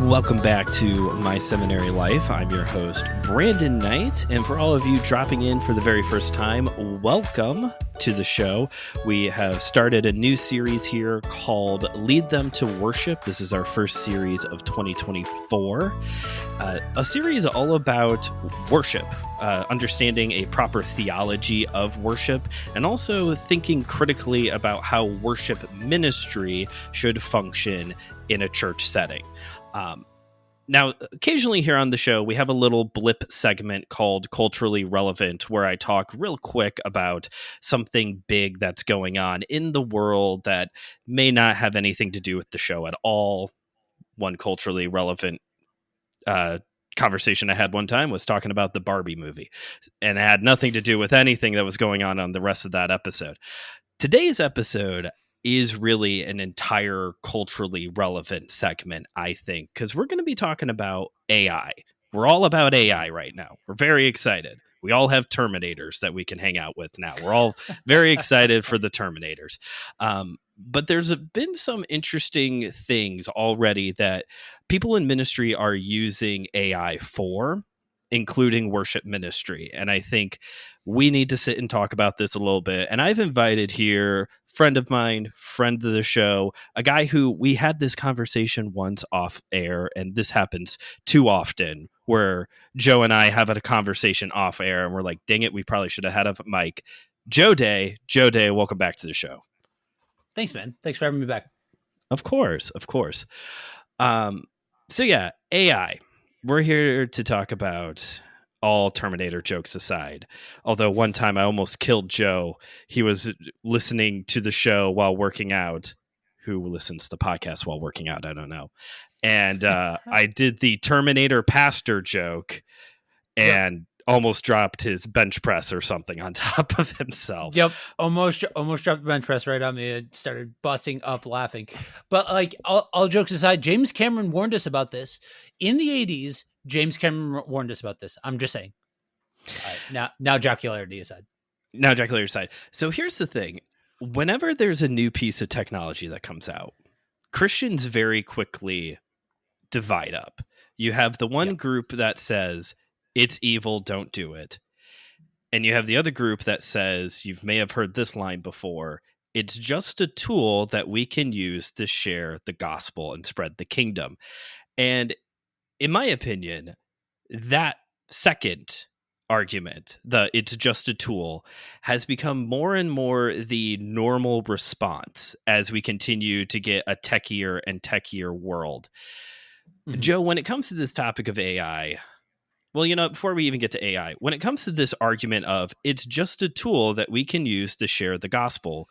Welcome back to My Seminary Life. I'm your host, Brandon Knight. And for all of you dropping in for the very first time, welcome to the show. We have started a new series here called Lead Them to Worship. This is our first series of 2024. A series all about worship, understanding a proper theology of worship, and also thinking critically about how worship ministry should function in a church setting. Now, occasionally here on the show, we have a little blip segment called Culturally Relevant, where I talk real quick about something big that's going on in the world that may not have anything to do with the show at all. One culturally relevant conversation I had one time was talking about the Barbie movie, and it had nothing to do with anything that was going on the rest of that episode. Today's episode is really an entire culturally relevant segment, I think, because we're going to be talking about AI. We're all about AI right now. We're very excited. We all have Terminators that we can hang out with now. We're all very excited for the Terminators. But there's been some interesting things already that people in ministry are using AI for, including worship ministry. And I think we need to sit and talk about this a little bit. And I've invited here friend of mine, friend of the show, a guy who we had this conversation once off air, and this happens too often where Joe and I have a conversation off air and we're like, dang it, we probably should have had a mic. Joe Dea, welcome back to the show. Thanks, man. Thanks for having me back. Of course. So yeah, AI. We're here to talk about, all Terminator jokes aside. Although one time I almost killed Joe. He was listening to the show while working out. Who listens to podcasts while working out? I don't know. And I did the Terminator pastor joke and almost dropped his bench press or something on top of himself. Yep. Almost dropped the bench press right on me. I started busting up laughing. But like all jokes aside, James Cameron warned us about this. In the 80s, James Cameron warned us about this. I'm just saying. Now jocularity aside. So here's the thing. Whenever there's a new piece of technology that comes out, Christians very quickly divide up. You have the one group that says, it's evil, don't do it. And you have the other group that says, you may have heard this line before, it's just a tool that we can use to share the gospel and spread the kingdom. And in my opinion, that second argument, it's just a tool, has become more and more the normal response as we continue to get a techier and techier world. Mm-hmm. Joe, when it comes to this topic of AI, well, before we even get to AI, when it comes to this argument of it's just a tool that we can use to share the gospel,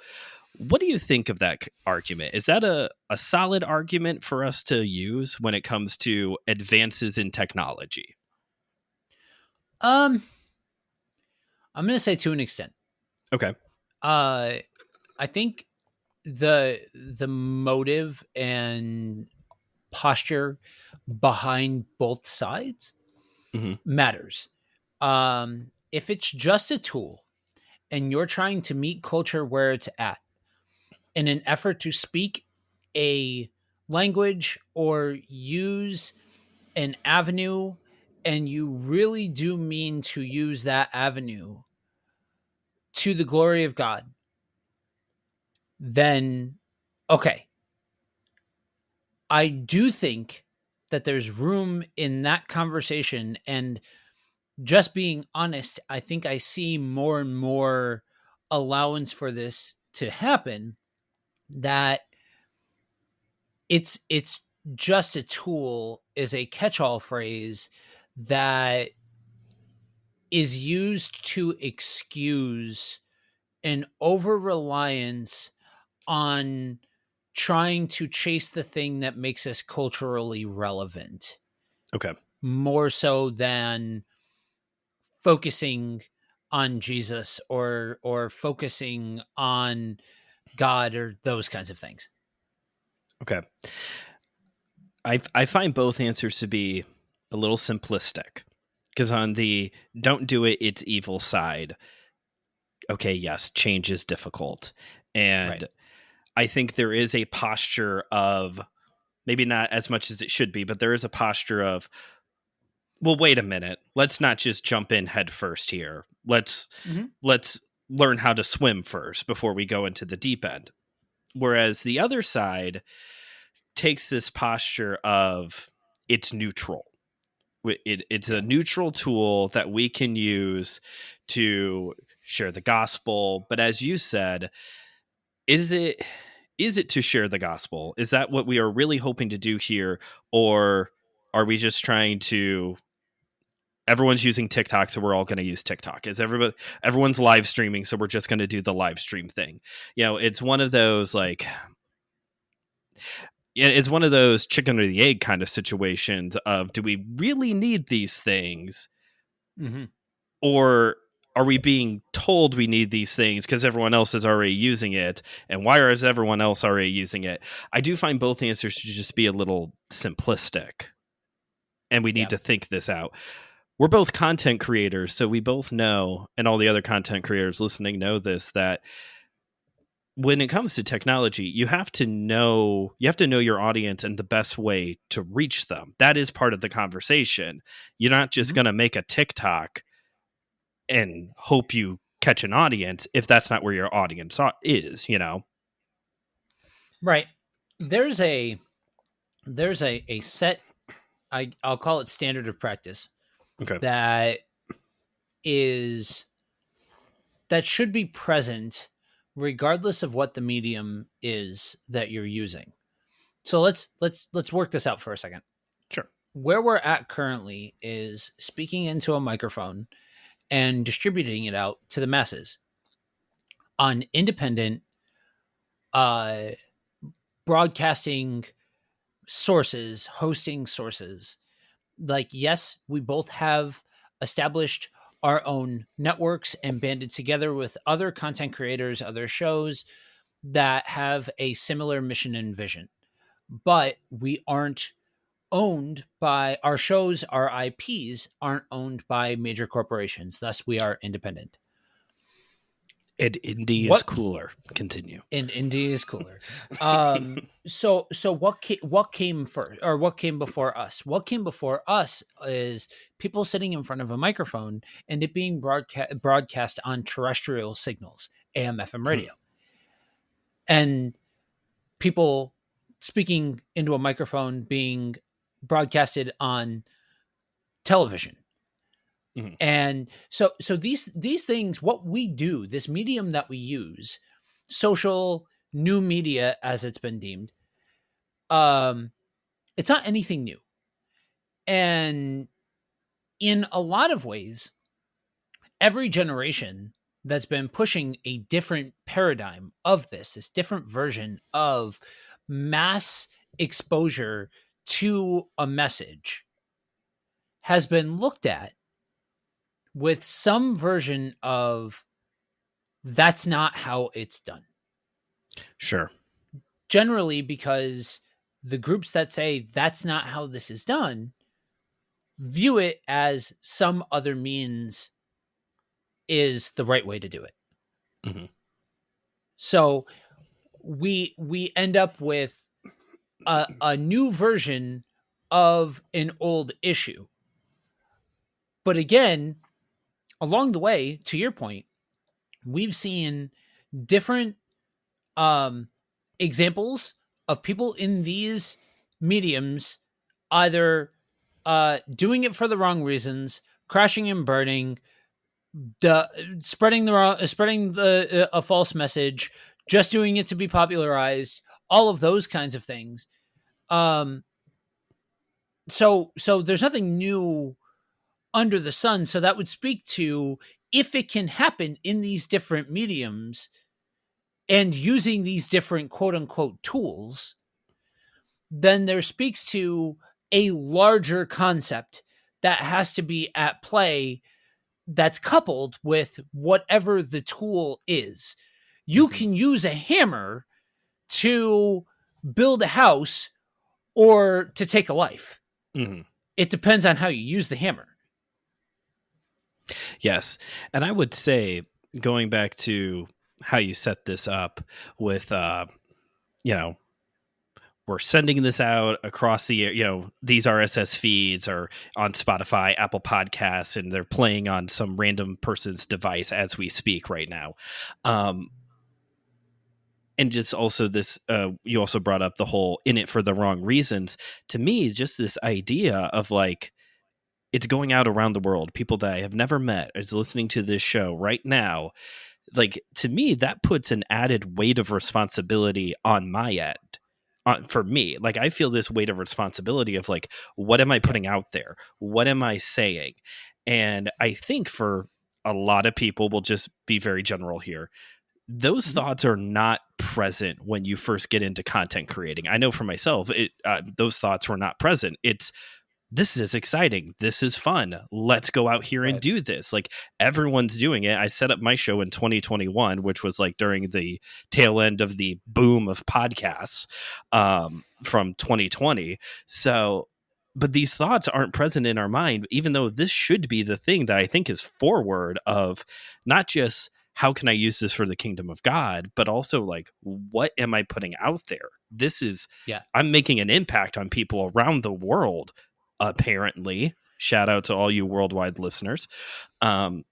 what do you think of that argument? Is that a solid argument for us to use when it comes to advances in technology? I'm going to say to an extent. Okay. I think the motive and posture behind both sides matters. If it's just a tool and you're trying to meet culture where it's at in an effort to speak a language or use an avenue, and you really do mean to use that avenue to the glory of God, then okay. I do think that there's room in that conversation, and just being honest, I think I see more and more allowance for this to happen, that it's just a tool is a catch-all phrase that is used to excuse an over-reliance on trying to chase the thing that makes us culturally relevant. Okay. More so than focusing on Jesus or focusing on God or those kinds of things. Okay. I find both answers to be a little simplistic, because on the don't do it, it's evil side, okay, yes, change is difficult. And I think there is a posture of maybe not as much as it should be, but there is a posture of, well, wait a minute, let's not just jump in head first here. Let's learn how to swim first before we go into the deep end. Whereas the other side takes this posture of it's neutral. It's a neutral tool that we can use to share the gospel. But as you said, is it to share the gospel? Is that what we are really hoping to do here? Or are we just trying to, everyone's using TikTok, so we're all going to use TikTok? Everyone's live streaming, so we're just going to do the live stream thing? It's one of those like, it's one of those chicken or the egg kind of situations of, do we really need these things? Or are we being told we need these things because everyone else is already using it? And why is everyone else already using it? I do find both answers to just be a little simplistic, and we need to think this out. We're both content creators, so we both know, and all the other content creators listening know this, that when it comes to technology, you have to know your audience and the best way to reach them. That is part of the conversation. You're not just going to make a TikTok and hope you catch an audience if that's not where your audience is, Right. There's a set, I'll call it standard of practice. Okay. That should be present regardless of what the medium is that you're using. So let's work this out for a second. Sure. Where we're at currently is speaking into a microphone and distributing it out to the masses on independent broadcasting sources, hosting sources. Like, yes, we both have established our own networks and banded together with other content creators, other shows that have a similar mission and vision. But we aren't owned by our shows, our IPs aren't owned by major corporations. Thus, we are independent. And indie is cooler. Continue. And indie is cooler. So what came first, or what came before us? What came before us is people sitting in front of a microphone and it being broadcast on terrestrial signals, AM, FM radio, and people speaking into a microphone being broadcasted on television. And so these things, what we do, this medium that we use, social new media as it's been deemed, it's not anything new. And in a lot of ways, every generation that's been pushing a different paradigm of this different version of mass exposure to a message has been looked at with some version of, that's not how it's done. Sure. Generally, because the groups that say that's not how this is done view it as some other means is the right way to do it. So we end up with a new version of an old issue. But again, along the way, to your point, we've seen different examples of people in these mediums either doing it for the wrong reasons, crashing and burning, spreading a false message, just doing it to be popularized, all of those kinds of things. So there's nothing new under the sun. So that would speak to, if it can happen in these different mediums and using these different quote unquote tools, then there speaks to a larger concept that has to be at play, that's coupled with whatever the tool is. You can use a hammer to build a house or to take a life. It depends on how you use the hammer. Yes. And I would say, going back to how you set this up with, we're sending this out across the, these RSS feeds are on Spotify, Apple Podcasts, and they're playing on some random person's device as we speak right now. And just also this, you also brought up the whole in it for the wrong reasons. To me, just this idea of like, it's going out around the world. People that I have never met is listening to this show right now. Like, to me, that puts an added weight of responsibility on my end. For me, like, I feel this weight of responsibility of like, what am I putting out there? What am I saying? And I think for a lot of people, we'll just be very general here, those thoughts are not present when you first get into content creating. I know for myself, those thoughts were not present. It's, this is exciting. This is fun. Let's go out here and do this. Like, everyone's doing it. I set up my show in 2021, which was like during the tail end of the boom of podcasts from 2020. So, but these thoughts aren't present in our mind, even though this should be the thing that I think is forward of not just how can I use this for the kingdom of God, but also like, what am I putting out there? This is, I'm making an impact on people around the world. Apparently, shout out to all you worldwide listeners. And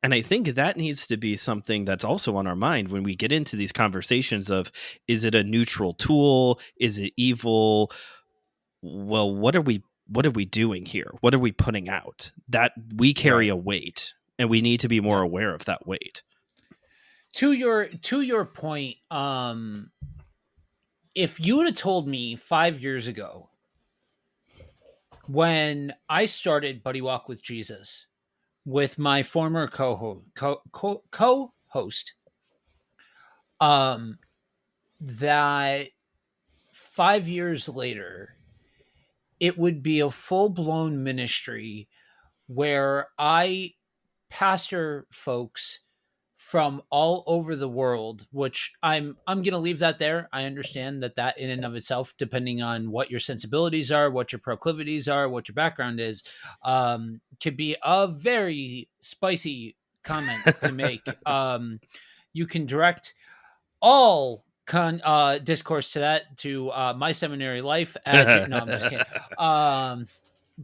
I think that needs to be something that's also on our mind when we get into these conversations of, is it a neutral tool? Is it evil? Well, what are we doing here? What are we putting out? That we carry a weight, and we need to be more aware of that weight. To your point, if you would have told me 5 years ago, when I started BuddyWalk with Jesus with my former co-host, that 5 years later, it would be a full-blown ministry where I pastor folks from all over the world, which I'm going to leave that there. I understand that in and of itself, depending on what your sensibilities are, what your proclivities are, what your background is, could be a very spicy comment to make. You can direct all discourse to that, to my seminary life. No, I'm just kidding.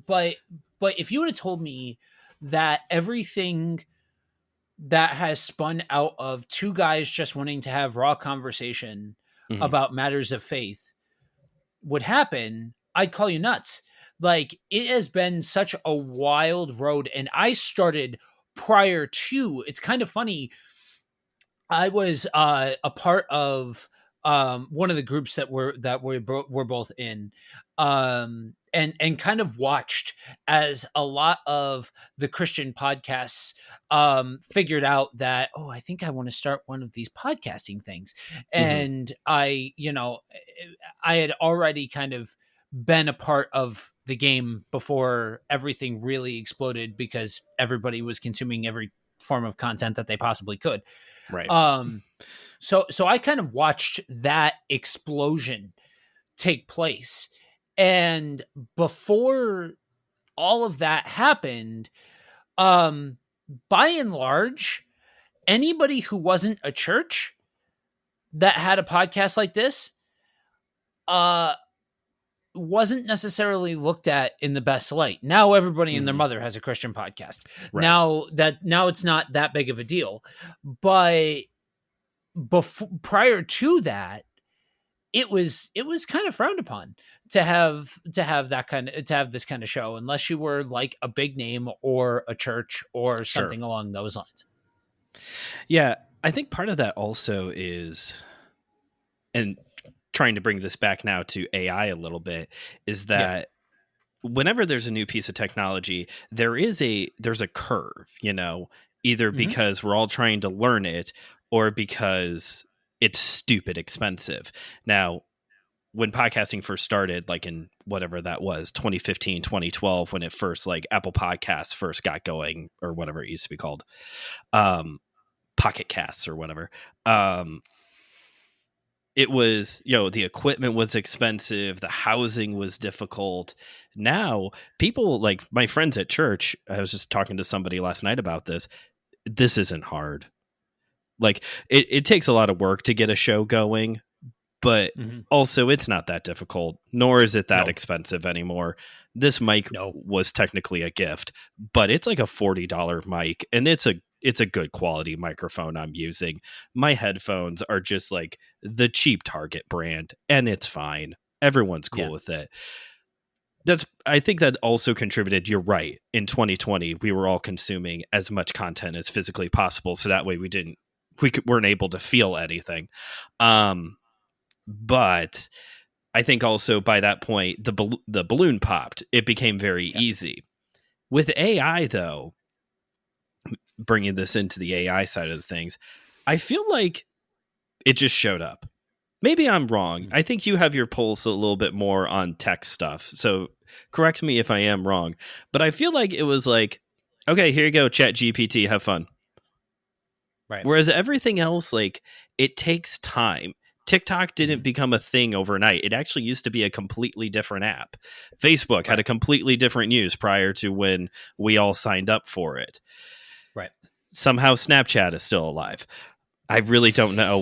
But if you would have told me that everything that has spun out of two guys just wanting to have raw conversation about matters of faith would happen, I'd call you nuts. Like, it has been such a wild road, and I started prior to. It's kind of funny. I was a part of one of the groups that we're both in, and kind of watched as a lot of the Christian podcasts figured out that, I think I want to start one of these podcasting things. And I had already kind of been a part of the game before everything really exploded, because everybody was consuming every form of content that they possibly could. Right. So I kind of watched that explosion take place. And before all of that happened, by and large, anybody who wasn't a church that had a podcast like this, wasn't necessarily looked at in the best light. Now everybody and their mother has a Christian podcast. Right. Now it's not that big of a deal. But prior to that, it was kind of frowned upon to have this kind of show, unless you were like a big name or a church or something along those lines. Yeah, I think part of that also is, and trying to bring this back now to AI a little bit, is that whenever there's a new piece of technology, there's a curve, either because we're all trying to learn it or because it's stupid expensive. Now, when podcasting first started, like in whatever that was, 2015, 2012, when it first, like Apple Podcasts first got going, or whatever it used to be called, Pocket Casts or whatever, it was, the equipment was expensive. The housing was difficult. Now, people like my friends at church, I was just talking to somebody last night about this. This isn't hard. Like, it takes a lot of work to get a show going, but Mhm. also it's not that difficult, nor is it that No. expensive anymore. This mic No. was technically a gift, but it's like a $40 mic, and it's a good quality microphone I'm using. My headphones are just like the cheap Target brand, and it's fine. Everyone's cool Yeah. with it. I think that also contributed. You're right. In 2020, we were all consuming as much content as physically possible, so that way weren't able to feel anything. But I think also by that point, the balloon popped. It became very Yeah. easy. With AI, though, bringing this into the AI side of the things, I feel like it just showed up. Maybe I'm wrong. Mm. I think you have your pulse a little bit more on tech stuff. So correct me if I am wrong. But I feel like it was like, okay, here you go, Chat GPT, have fun. Right. Whereas everything else, like, it takes time. TikTok didn't Mhm. become a thing overnight. It actually used to be a completely different app. Facebook had Right. a completely different use prior to when we all signed up for it. Right. Somehow Snapchat is still alive. I really don't know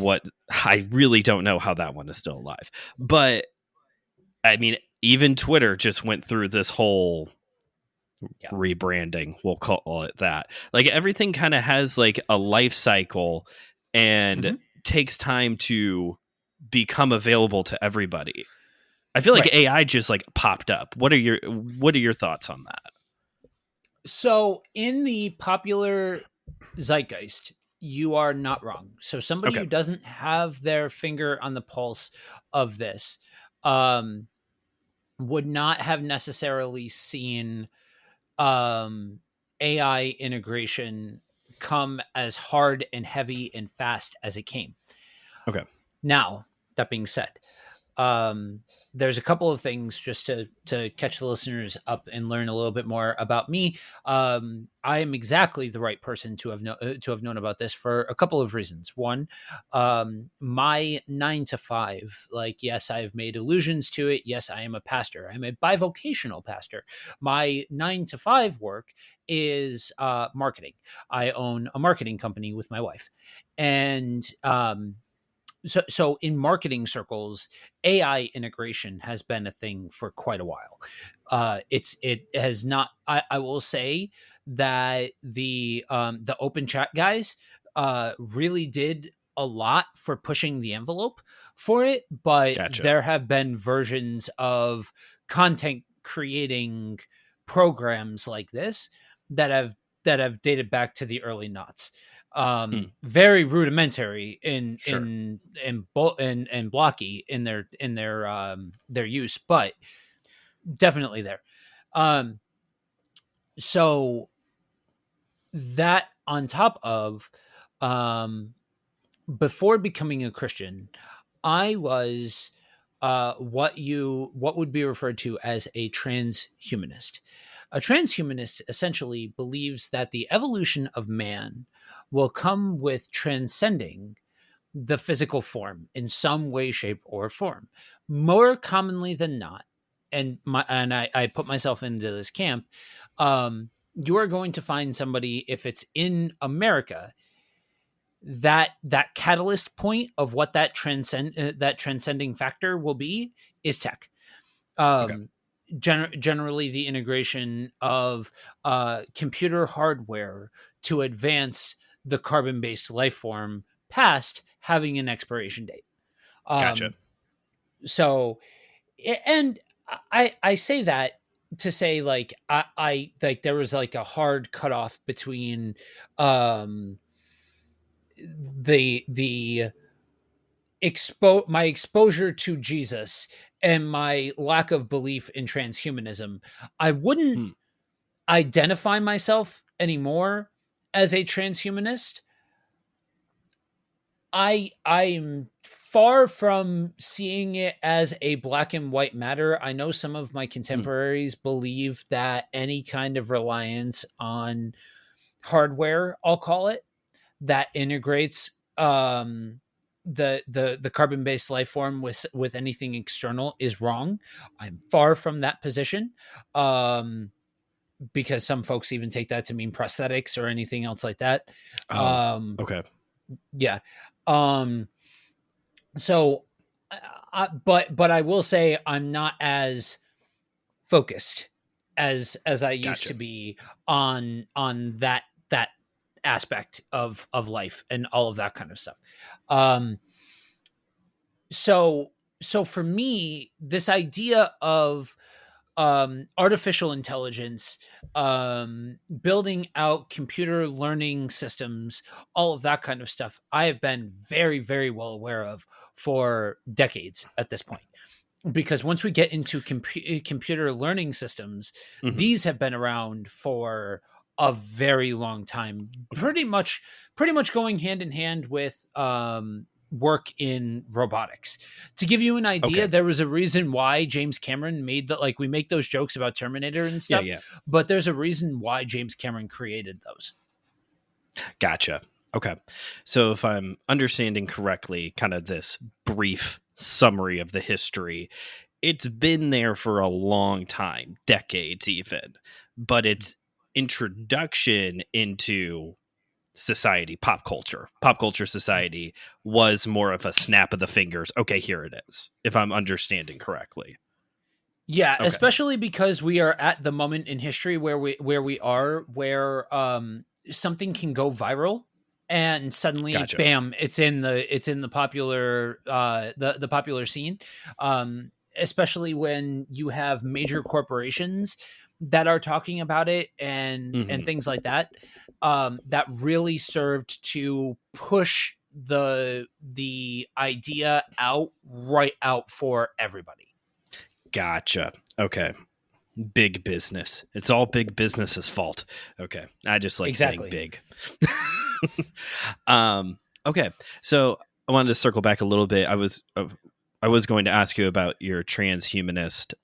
how that one is still alive. But I mean, even Twitter just went through this whole Yeah. rebranding, we'll call it that. Like everything kind of has like a life cycle and Mhm. takes time to become available to everybody. I feel like Right. AI just like popped up. What are your thoughts on that? So, in the popular zeitgeist, you are not wrong. So, somebody Okay. who doesn't have their finger on the pulse of this um, would not have necessarily seen um, AI integration come as hard and heavy and fast as it came. Okay. Now, that being said, um, there's a couple of things just to catch the listeners up and learn a little bit more about me. I am exactly the right person to have known about this for a couple of reasons. One, my 9 to 5. Like, yes, I've made allusions to it. Yes, I am a pastor. I'm a bivocational pastor. My 9 to 5 work is marketing. I own a marketing company with my wife, and so in marketing circles, AI integration has been a thing for quite a while. It has not. I will say that the open chat guys really did a lot for pushing the envelope for it, but Gotcha. there have been versions of content creating programs like this that have dated back to the early knots. Hmm. Very rudimentary Sure. in blocky in their use, but definitely there. Um, so that on top of um, before becoming a Christian, I was what would be referred to as a transhumanist. A transhumanist essentially believes that the evolution of man will come with transcending the physical form in some way, shape, or form. More commonly than not, I put myself into this camp. You are going to find somebody, if it's in America, that catalyst point of what that transcending factor will be is tech. Okay. Um, Generally, the integration of computer hardware to advance the carbon-based life form past having an expiration date. Gotcha. Um, so, and I say that to say, like, I like there was like a hard cutoff between um the my exposure to Jesus and my lack of belief in transhumanism. I wouldn't Hmm. identify myself anymore as a transhumanist. I'm far from seeing it as a black and white matter. I know some of my Hmm. contemporaries believe that any kind of reliance on hardware, I'll call it, that integrates the carbon based life form with anything external is wrong. I'm far from that position. Because some folks even take that to mean prosthetics or anything else like that. Oh. Um, Okay. yeah. Um, so But I will say I'm not as focused as I used Gotcha. to be on that aspect of life and all of that kind of stuff. Um, so so for me, this idea of artificial intelligence, building out computer learning systems, all of that kind of stuff, I have been very, very well aware of for decades at this point. Because once we get into computer learning systems, Hmm. these have been around for a very long time, Okay. pretty much going hand in hand with work in robotics. To give you an idea, Okay. there was a reason why James Cameron made that. Like, we make those jokes about Terminator and Yeah, stuff, yeah. but there's a reason why James Cameron created those. Gotcha. Okay. So if I'm understanding correctly, kind of this brief summary of the history, it's been there for a long time, decades even, but its introduction into society, pop culture society was more of a snap of the fingers. Okay, here it is, if I'm understanding correctly. Yeah, Okay. especially because we are at the moment in history where something can go viral and suddenly Gotcha. bam, it's in the popular the popular scene. Especially when you have major corporations that are talking about it and Hmm. things like that. That really served to push the idea out for everybody. Gotcha. Okay. Big business. It's all big business's fault. Okay. I just like saying Exactly. big. Okay. So I wanted to circle back a little bit. I was going to ask you about your transhumanist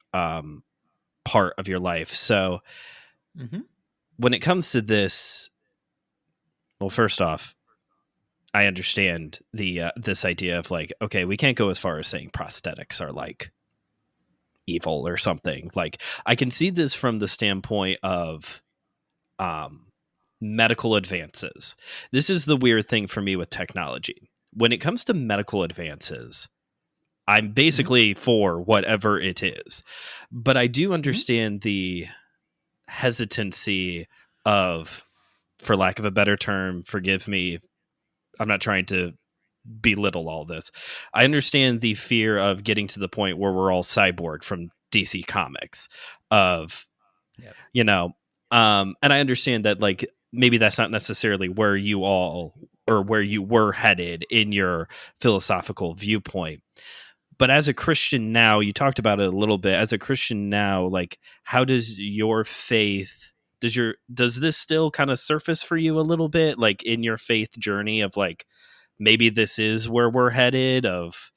part of your life. So Hmm. when it comes to this, well, first off, I understand the this idea of like, okay, we can't go as far as saying prosthetics are like evil or something. Like I can see this from the standpoint of um, medical advances. This is the weird thing for me with technology. When it comes to medical advances, I'm Hmm. basically for whatever it is. But I do Hmm. understand the hesitancy of, for lack of a better term, forgive me, I'm not trying to belittle all this. I understand the fear of getting to the point where we're all cyborg from DC Comics, of Yep. you know, and I understand that like maybe that's not necessarily where you all or where you were headed in your philosophical viewpoint. But as a Christian now, you talked about it a little bit. As a Christian now, like how does your faith does this still kind of surface for you a little bit like in your faith journey of like maybe this is where we're headed, of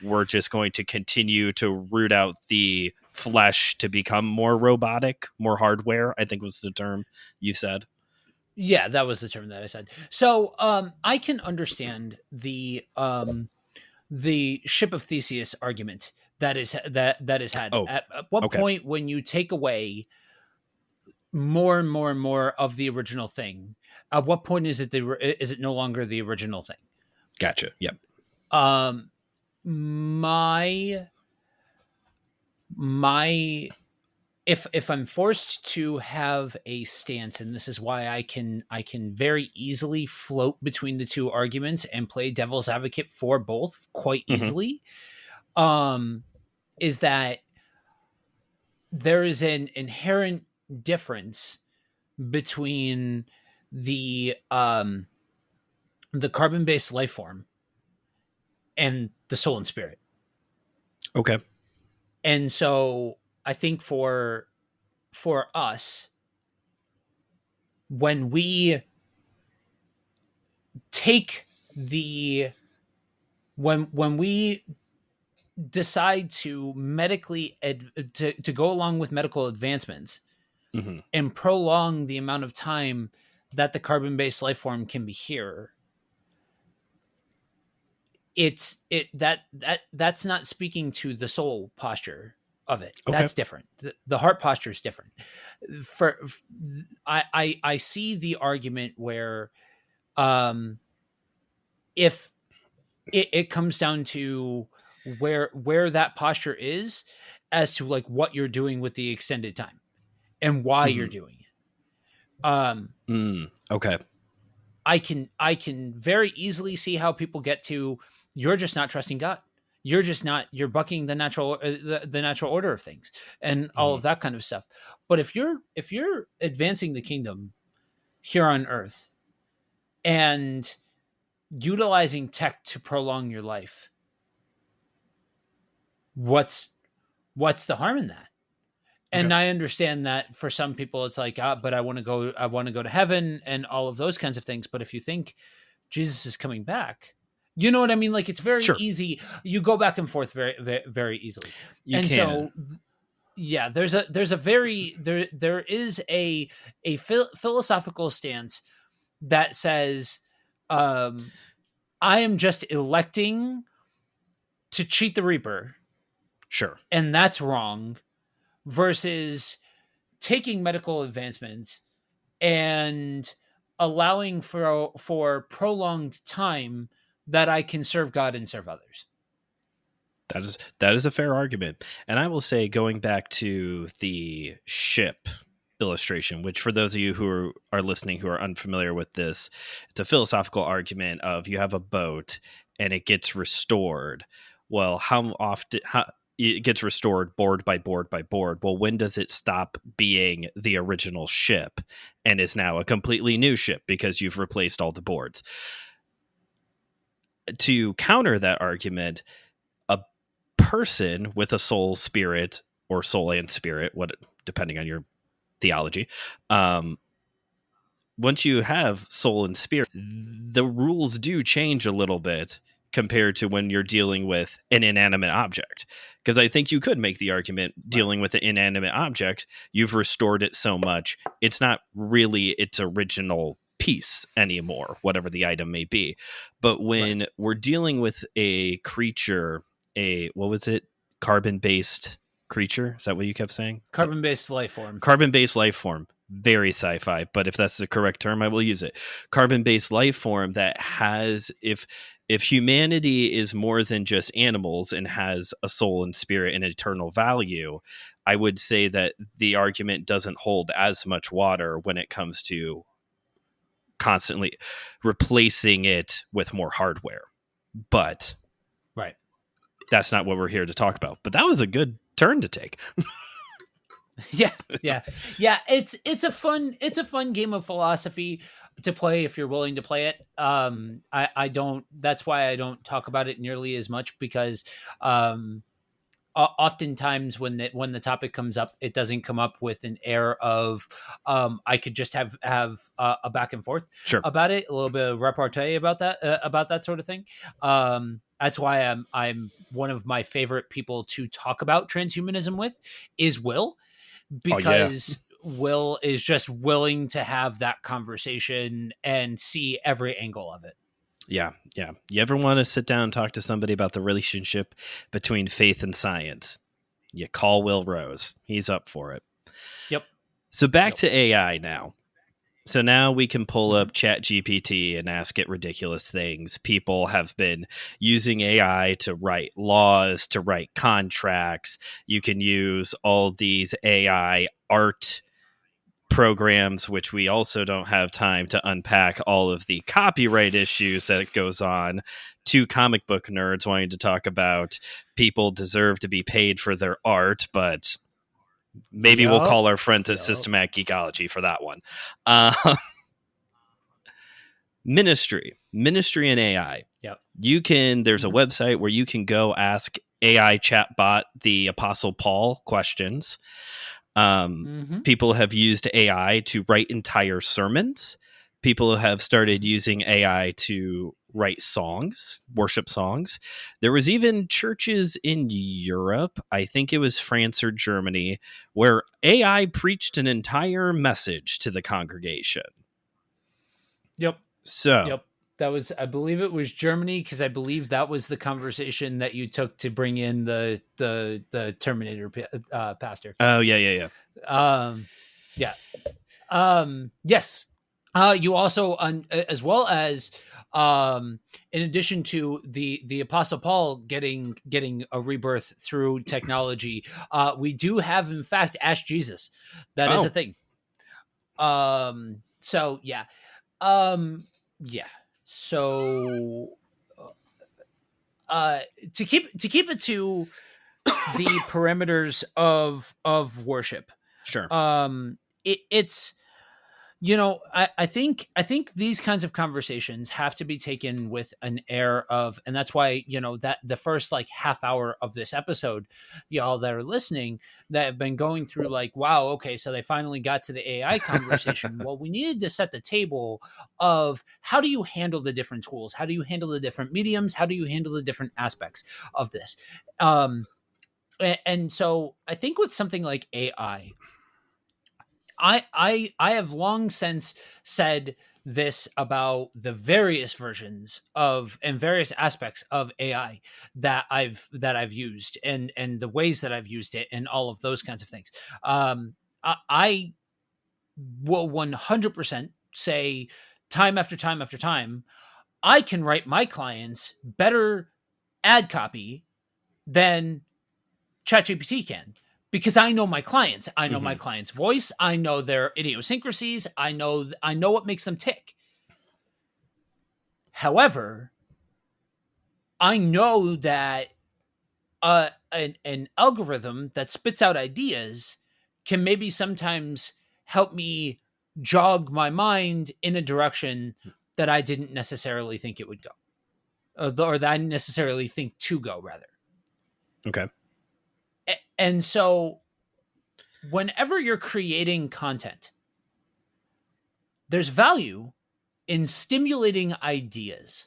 we're just going to continue to root out the flesh to become more robotic, more hardware, I think was the term you said. Yeah, that was the term that I said. So I can understand the ship of Theseus argument that is had. Oh, At what okay. point, when you take away more and more and more of the original thing, at what point is it no longer the original thing? Gotcha. Yep. Um, my my if I'm forced to have a stance, and this is why I can very easily float between the two arguments and play devil's advocate for both quite Hmm. easily, um, is that there is an inherent difference between the um, the carbon based life form and the soul and spirit. Okay. And so I think for us, when we take the when we decide to to go along with medical advancements Hmm. and prolong the amount of time that the carbon based life form can be here, it's it that's not speaking to the soul posture of it. Okay. That's different. The heart posture is different. For I see the argument where, um if it comes down to where that posture is as to like what you're doing with the extended time and why you're Mhm. doing it. Okay. I can very easily see how people get to, you're just not trusting God. You're just not, you're bucking the natural the natural order of things and all of Mhm. that kind of stuff. But if you're advancing the kingdom here on earth and utilizing tech to prolong your life, what's what's the harm in that? Okay. And I understand that for some people it's like, but I want to go to heaven and all of those kinds of things. But if you think Jesus is coming back, you know what I mean? Like, it's very Sure. easy. You go back and forth very, very, very easily. You And can. so, yeah, there is a philosophical stance that says, um, I am just electing to cheat the Reaper, Sure. and that's wrong, versus taking medical advancements and allowing for prolonged time that I can serve God and serve others. That is a fair argument. And I will say, going back to the ship illustration, which for those of you who are listening who are unfamiliar with this, it's a philosophical argument of you have a boat and it gets restored. Well, how often it gets restored board by board by board? Well, when does it stop being the original ship and is now a completely new ship because you've replaced all the boards? To counter that argument, a person with a soul, spirit, or soul and spirit, what depending on your theology, once you have soul and spirit, the rules do change a little bit compared to when you're dealing with an inanimate object. Because I think you could make the argument, Right. dealing with an inanimate object, you've restored it so much, it's not really its original piece anymore, whatever the item may be. But Right. when we're dealing with a creature, what was it? Carbon based creature? Is that what you kept saying? Carbon-based life form. Carbon-based life form, very sci-fi, but if that's the correct term, I will use it. Carbon-based life form that has, if humanity is more than just animals and has a soul and spirit and eternal value, I would say that the argument doesn't hold as much water when it comes to constantly replacing it with more hardware. But Right. that's not what we're here to talk about. But that was a good turn to take. Yeah. Yeah. Yeah. It's a fun game of philosophy to play if you're willing to play it. I don't. That's why I don't talk about it nearly as much, because um, oftentimes when the topic comes up, it doesn't come up with an air of I could just have a back and forth Sure. about it, a little bit of repartee about that sort of thing. That's why I'm one of my favorite people to talk about transhumanism with is Will, Oh yeah. because Will is just willing to have that conversation and see every angle of it. Yeah, yeah. You ever want to sit down and talk to somebody about the relationship between faith and science? You call Will Rose. He's up for it. Yep. So back Yep. to AI now. So now we can pull Mhm. up Chat GPT and ask it ridiculous things. People have been using AI to write laws, to write contracts. You can use all these AI art programs, which we also don't have time to unpack all of the copyright issues that goes on. Two comic book nerds wanting to talk about people deserve to be paid for their art, but maybe we'll Yep. call our friends at Yep. Systematic Geekology for that one. Uh, ministry and AI. Yep. There's a Mhm. website where you can go ask AI chatbot the Apostle Paul questions. Um, Mhm. People have used AI to write entire sermons. People have started Mhm. using AI to write songs, worship songs. There was even churches in Europe, I think it was France or Germany, where AI preached an entire message to the congregation. Yep. So, Yep. That was, I believe it was Germany, because I believe that was the conversation that you took to bring in the Terminator pastor. oh yeah, yeah, yeah. Um, yeah. Yes. You also, as well as In addition to the Apostle Paul getting a rebirth through technology, we do have in fact Ask Jesus. That is a Oh, thing. So yeah. Um, yeah. So uh to keep it to the parameters of worship, sure. it's I think these kinds of conversations have to be taken with an air of, and that's why, that the first like half hour of this episode, y'all that are listening, that have been going through like, wow, okay, so they finally got to the AI conversation. Well, we needed to set the table of how do you handle the different tools? How do you handle the different mediums? How do you handle the different aspects of this? And so I think with something like AI, I have long since said this about the various versions of and various aspects of AI that I've used, and the ways that I've used it and all of those kinds of things. I will 100% say time after time after time, I can write my clients better ad copy than ChatGPT can, because I know my clients. I know my Hmm. client's voice. I know their idiosyncrasies. I know what makes them tick. However, I know that an algorithm that spits out ideas can maybe sometimes help me jog my mind in a direction that I didn't necessarily think it would go, or that I didn't necessarily think to go, rather. Okay. And so, whenever you're creating content, there's value in stimulating ideas.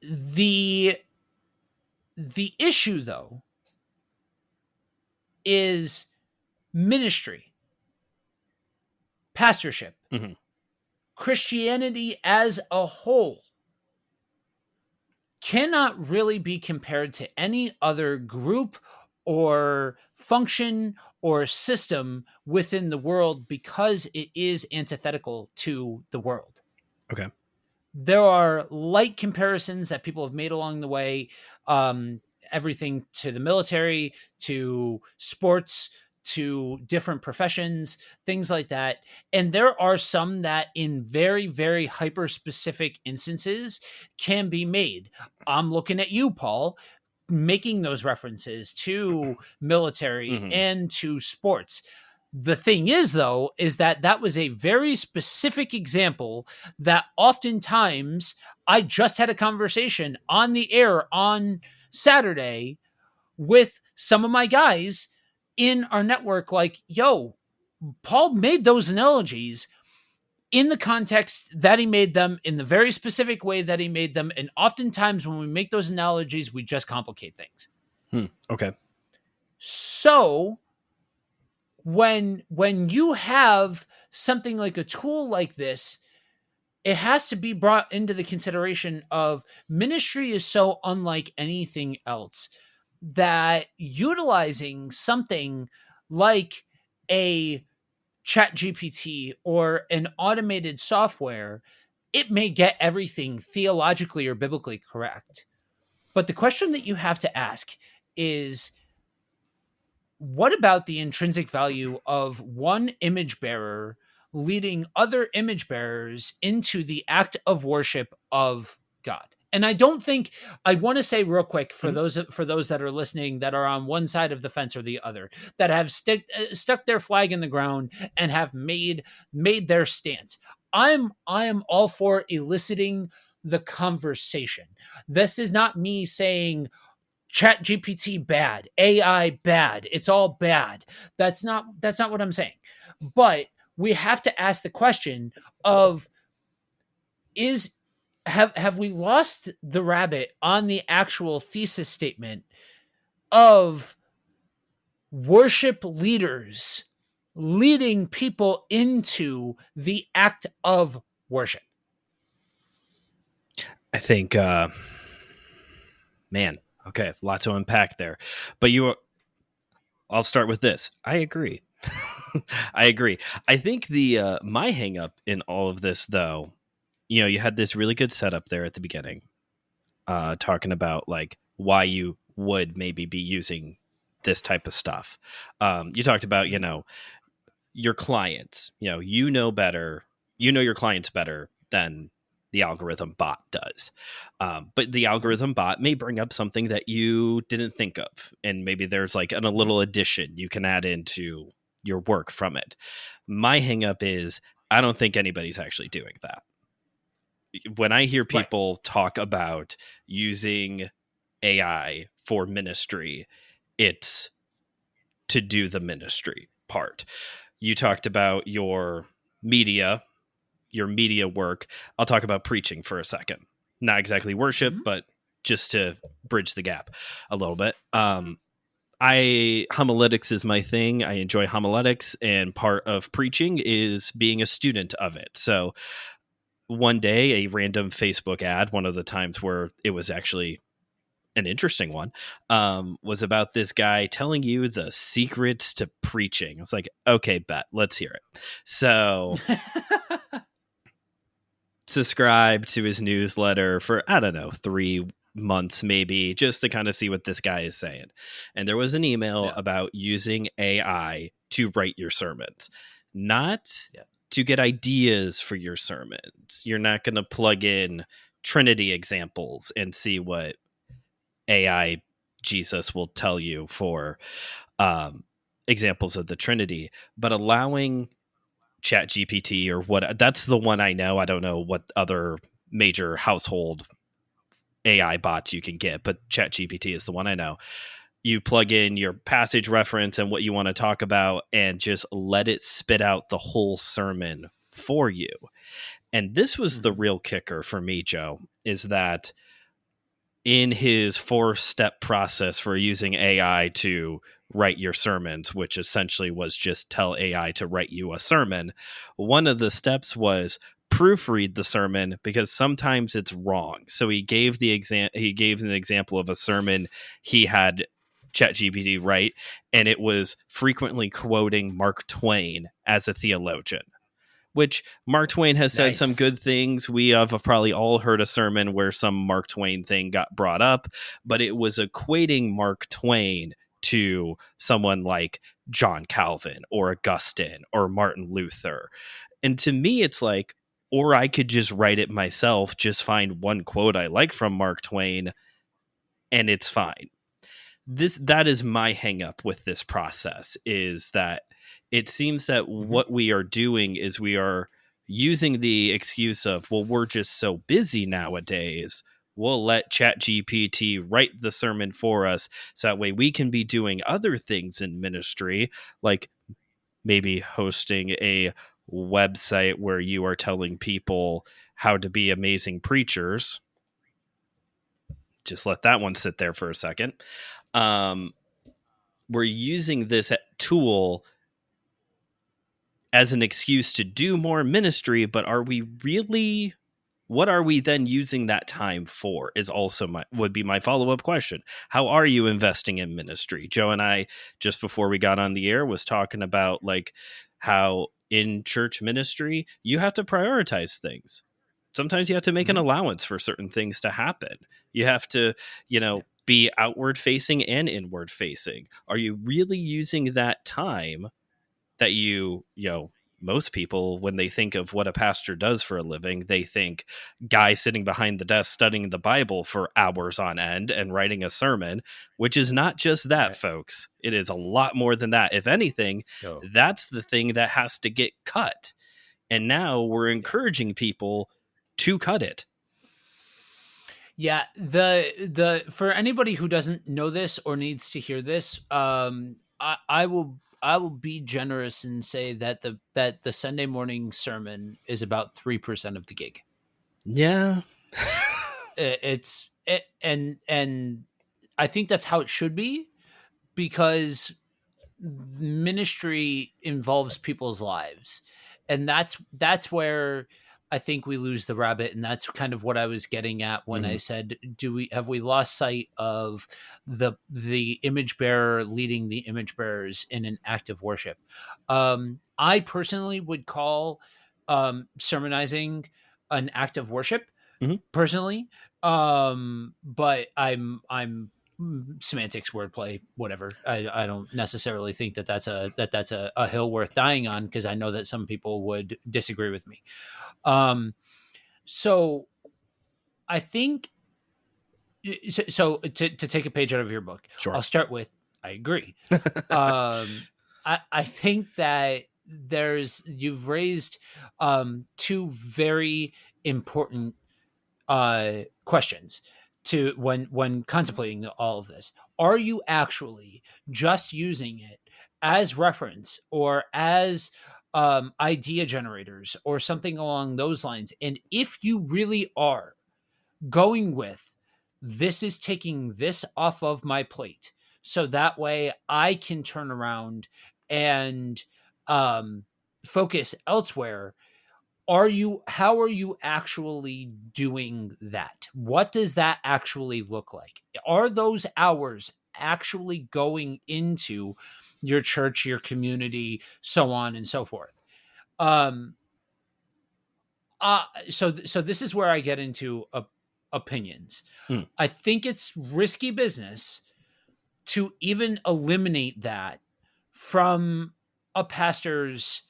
The issue, though, is ministry, pastorship, Hmm. Christianity as a whole cannot really be compared to any other group or function or system within the world, because it is antithetical to the world. Okay. There are light comparisons that people have made along the way, um, everything to the military, to sports, to different professions, things like that. And there are some that, in very, very hyper specific instances, can be made. I'm looking at you, Paul, making those references to military Hmm. and to sports. The thing is, though, is that that was a very specific example that oftentimes I just had a conversation on the air on Saturday with some of my guys in our network. Like, yo, Paul made those analogies in the context that he made them, in the very specific way that he made them. And oftentimes when we make those analogies, we just complicate things. Hmm. Okay. So when you have something like a tool like this, it has to be brought into the consideration of ministry is so unlike anything else, that utilizing something like a chat GPT or an automated software, it may get everything theologically or biblically correct. But the question that you have to ask is, what about the intrinsic value of one image bearer leading other image bearers into the act of worship of God? And I don't think, I want to say real quick, Hmm. for those that are listening that are on one side of the fence or the other, that have stuck their flag in the ground and have made their stance. I am all for eliciting the conversation. This is not me saying Chat GPT bad, AI bad, it's all bad. That's not what I'm saying. But we have to ask the question of, is have we lost the rabbit on the actual thesis statement of worship leaders leading people into the act of worship? I think, man, okay, a lot to unpack there. But I'll start with this. I agree. I agree. I think the my hang up in all of this, though, you had this really good setup there at the beginning, talking about like why you would maybe be using this type of stuff. You talked about, your clients, better, your clients better than the algorithm bot does. But the Mhm. algorithm bot may bring up something that you didn't think of. And maybe there's like a little addition you can add into your work from it. My hang up is I don't think anybody's actually doing that. When I hear Right. people talk about using AI for ministry, it's to do the ministry part. You Right. talked about media, your media work. I'll talk about preaching for a second. Not exactly worship, Mhm. but just to bridge the gap a little bit. I homiletics is my thing. I enjoy homiletics, and part of preaching is being a student of it. So one day, a random Facebook ad, one of the times where it was actually an interesting one, was about this guy telling you the secrets to preaching. I was like, okay, bet, let's hear it. So subscribe to his newsletter for, I don't know, 3 months maybe, just to kind of see what this guy is saying. And there was an email Yeah. about using AI to write your sermons, not Yeah. to get ideas for your sermons. You're not going to plug in Trinity examples and see what AI Jesus will tell you for examples of the Trinity, but allowing Chat GPT or what, that's the one I know. I don't know what other major household AI bots you can get, but Chat GPT is the one I know. You plug in your passage reference and what you want to talk about and just let it spit out the whole sermon for you. And this was the Mhm. real kicker for me, Joe, is that in his 4-step process for using AI to write your sermons, which essentially was just tell AI to write you a sermon, one of the steps was proofread the sermon because sometimes it's wrong. So he gave an example of a sermon he had ChatGPT write, and it was frequently quoting Mark Twain as a theologian, which Mark Twain has said some Nice. good things. We have probably all heard a sermon where some Mark Twain thing got brought up, but it was equating Mark Twain to someone like John Calvin or Augustine or Martin Luther. And to me, it's like, or I could just write it myself, just find one quote I like from Mark Twain, and it's fine. That is my hang up with this process, is that it seems that Mhm. what we are doing is we are using the excuse of, well, we're just so busy nowadays, we'll let Chat GPT write the sermon for us so that way we can be doing other things in ministry, like maybe hosting a website where you are telling people how to be amazing preachers. Just let that one sit there for a second. um, we're using this tool as an excuse to do more ministry, but are we really, what are we then using that time for, is also would be my follow-up question. How are you investing in ministry? Joe and I, just before we got on the air, was talking about like how in church ministry you have to prioritize things. Sometimes you have to make an Mhm. allowance for certain things to happen. You have to, Yeah. be outward facing and inward facing. Are you really using that time that most people, when they think of what a pastor does for a living, they think guy sitting behind the desk studying the Bible for hours on end and writing a sermon, which is not just that, Right. folks. It is a lot more than that. If anything, Oh. that's the thing that has to get cut. And now we're Yeah. encouraging people to cut it. Yeah, the for anybody who doesn't know this or needs to hear this, I will be generous and say that the Sunday morning sermon is about 3% of the gig. Yeah. And I think that's how it should be, because ministry involves people's lives, and that's where I think we lose the rabbit, and that's kind of what I was getting at when I Mhm. said, have we lost sight of the image bearer leading the image bearers in an act of worship? I personally would call sermonizing an act of worship Mhm. personally, but I'm semantics, wordplay, whatever. I don't necessarily think that that's a hill worth dying on, because I know that some people would disagree with me. um so I think, so to take a page out of your book, Sure. I'll start with, I agree. um I think that you've raised two very important questions to when contemplating all of this. Are you actually just using it as reference, or as idea generators, or something along those lines? And if you really are going with, this is taking this off of my plate, so that way I can turn around and um, focus elsewhere, how are you actually doing that? What does that actually look like? Are those hours actually going into your church, your community, so on and so forth? um so this is where I get into opinions. Mm. I think it's risky business to even eliminate that from a pastor's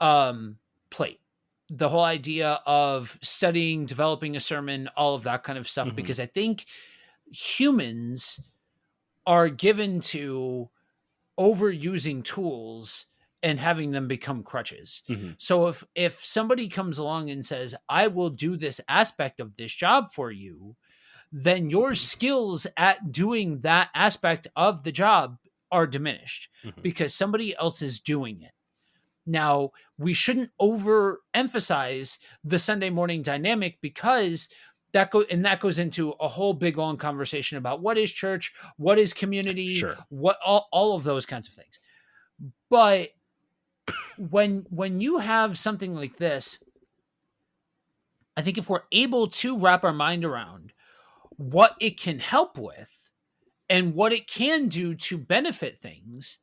um plate. The whole idea of studying, developing a sermon, all of that kind of stuff, Mhm. because I think humans are given to overusing tools and having them become crutches. Mhm. So if somebody comes along and says, I will do this aspect of this job for you, then your skills at doing that aspect of the job are diminished, Mhm. because somebody else is doing it. Now, we shouldn't overemphasize the Sunday morning dynamic, because that goes into a whole big long conversation about what is church, what is community, Sure. what all of those kinds of things. But when you have something like this, I think if we're able to wrap our mind around what it can help with and what it can do to benefit things,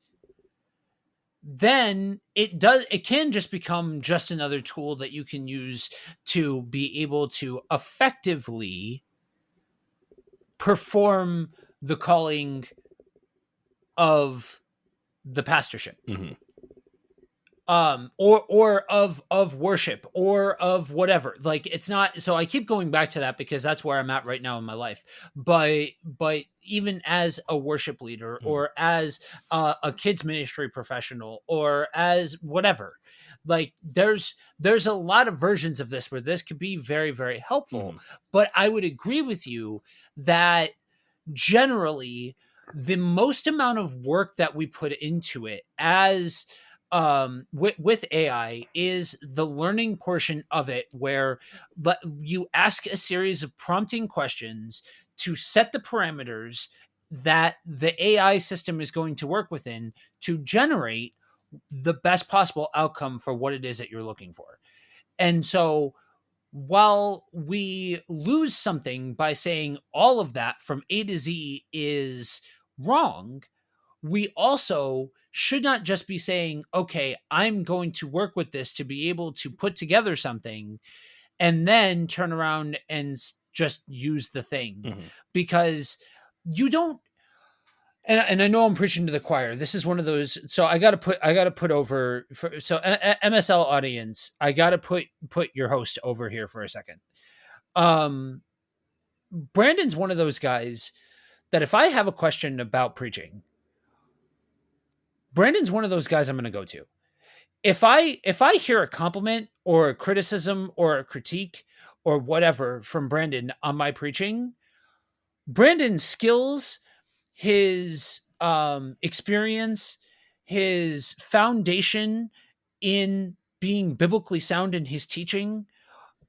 then it can just become just another tool that you can use to be able to effectively perform the calling of the pastorship, Mhm. or of worship, or of whatever. Like, it's not, so I keep going back to that because that's where I'm at right now in my life. But even as a worship leader, Mhm. or as a kids ministry professional, or as whatever, like, there's a lot of versions of this where this could be very, very helpful. Mhm. But I would agree with you that generally the most amount of work that we put into it, as with AI, is the learning portion of it, where you ask a series of prompting questions to set the parameters that the AI system is going to work within, to generate the best possible outcome for what it is that you're looking for. And so, while we lose something by saying all of that from A to Z is wrong, we also should not just be saying, okay, I'm going to work with this to be able to put together something, and then turn around and just use the thing. Mhm. Because you don't, and I know I'm preaching to the choir. This is one of those. So I got to put over for, so MSL audience. I got to put your host over here for a second. Um, Brandon's one of those guys that if I have a question about preaching, Brandon's one of those guys I'm going to go to. If I hear a compliment or a criticism or a critique or whatever from Brandon on my preaching, Brandon's skills, his experience, his foundation in being biblically sound in his teaching,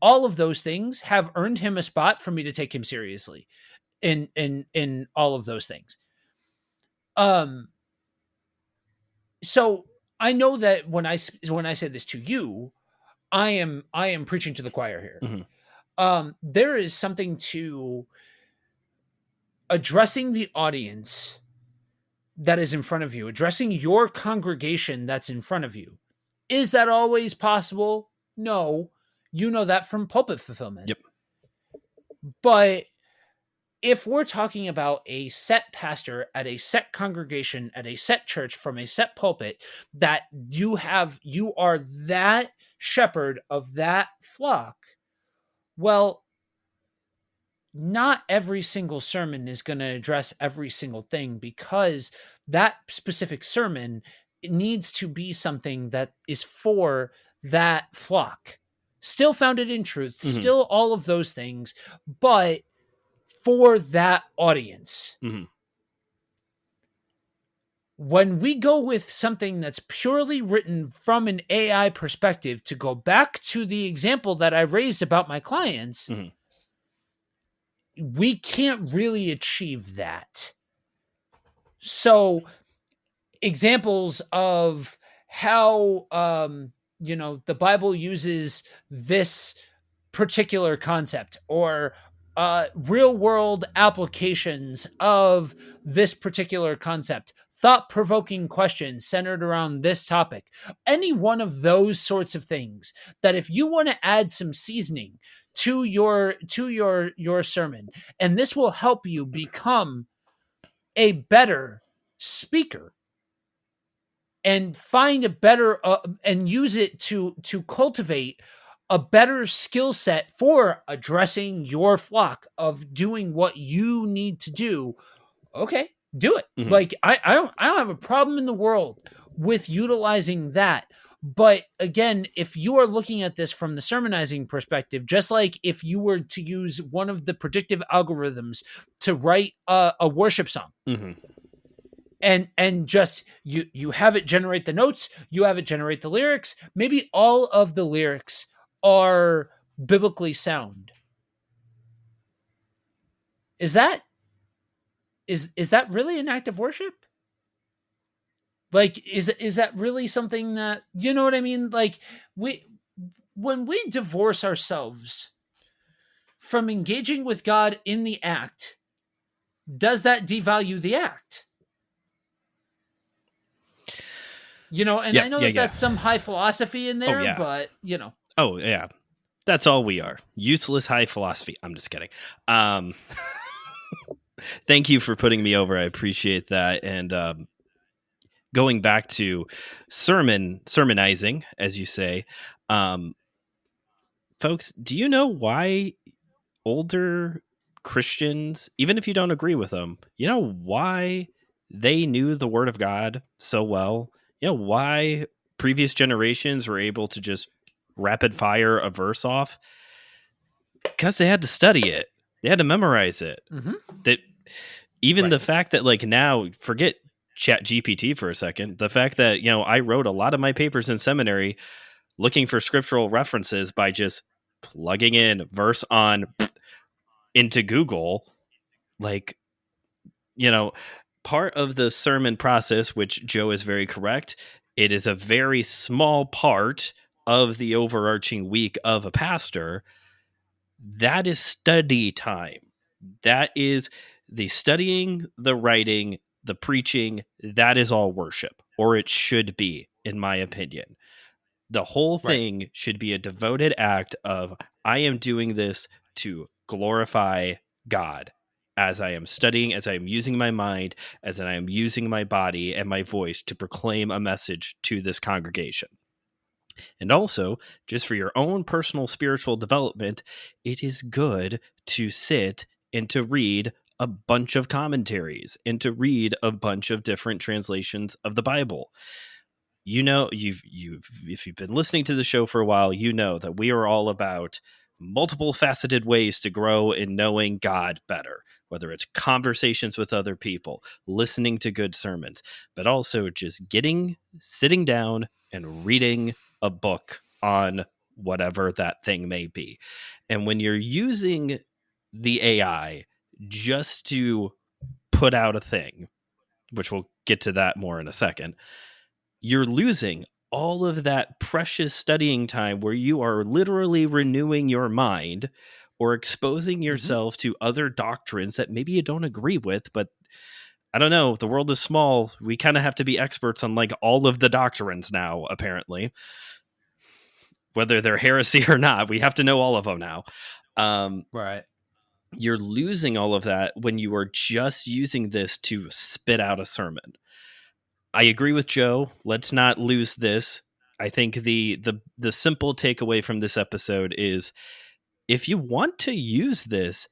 all of those things have earned him a spot for me to take him seriously in all of those things. Um, so I know that when I say this to you, I am preaching to the choir here. There is something to addressing the audience that is in front of you, addressing your congregation that's in front of you. Is that always possible? No. You know that from pulpit fulfillment. Yep. But if we're talking about a set pastor at a set congregation at a set church from a set pulpit, that you are that shepherd of that flock, well, not every single sermon is going to address every single thing, because that specific sermon needs to be something that is for that flock. Still founded in truth, still all of those things, but for that audience. When we go with something that's purely written from an AI perspective, to go back to the example that I raised about my clients, we can't really achieve that. So examples of how, the Bible uses this particular concept, or real world applications of this particular concept, thought-provoking questions centered around this topic, any one of those sorts of things, that if you want to add some seasoning to your sermon, and this will help you become a better speaker and find a better and use it to cultivate a better skill set for addressing your flock, of doing what you need to do. Okay, do it. Like, I don't have a problem in the world with utilizing that. But again, if you are looking at this from the sermonizing perspective, just like if you were to use one of the predictive algorithms to write a worship song, and just you have it generate the notes, you have it generate the lyrics, maybe all of the lyrics are biblically sound. Is that really an act of worship? Like, is that really something that, you know what I mean? Like, when we divorce ourselves from engaging with God in the act, does that devalue the act? And I know that's some high philosophy in there, but Oh yeah, that's all we are. Useless high philosophy. I'm just kidding. Thank you for putting me over. I appreciate that. And going back to sermonizing, as you say, folks, do you know why older Christians, even if you don't agree with them, you know why they knew the Word of God so well? You know why previous generations were able to just rapid fire a verse off? Because they had to study it. They had to memorize it. That even the fact that, like, now, forget Chat GPT for a second, the fact that, I wrote a lot of my papers in seminary looking for scriptural references by just plugging in verse on into Google, like, part of the sermon process, which Joe is very correct, it is a very small part of the overarching week of a pastor. That is study time. That is the studying, the writing, the preaching. That is all worship, or it should be, in my opinion. The whole thing should be a devoted act of, I am doing this to glorify God as I am studying, as I am using my mind, as I am using my body and my voice to proclaim a message to this congregation. And also, just for your own personal spiritual development, it is good to sit and to read a bunch of commentaries and to read a bunch of different translations of the Bible. If you've been listening to the show for a while, you know that we are all about multiple faceted ways to grow in knowing God better, whether it's conversations with other people, listening to good sermons, but also just sitting down and reading a book on whatever that thing may be. And when you're using the AI just to put out a thing, which we'll get to that more in a second, you're losing all of that precious studying time where you are literally renewing your mind or exposing Mhm. yourself to other doctrines that maybe you don't agree with, but I don't know, the world is small. We kind of have to be experts on like all of the doctrines now, apparently. Whether they're heresy or not, we have to know all of them now. Right. You're losing all of that when you are just using this to spit out a sermon. I agree with Joe. Let's not lose this. I think the simple takeaway from this episode is if you want to use this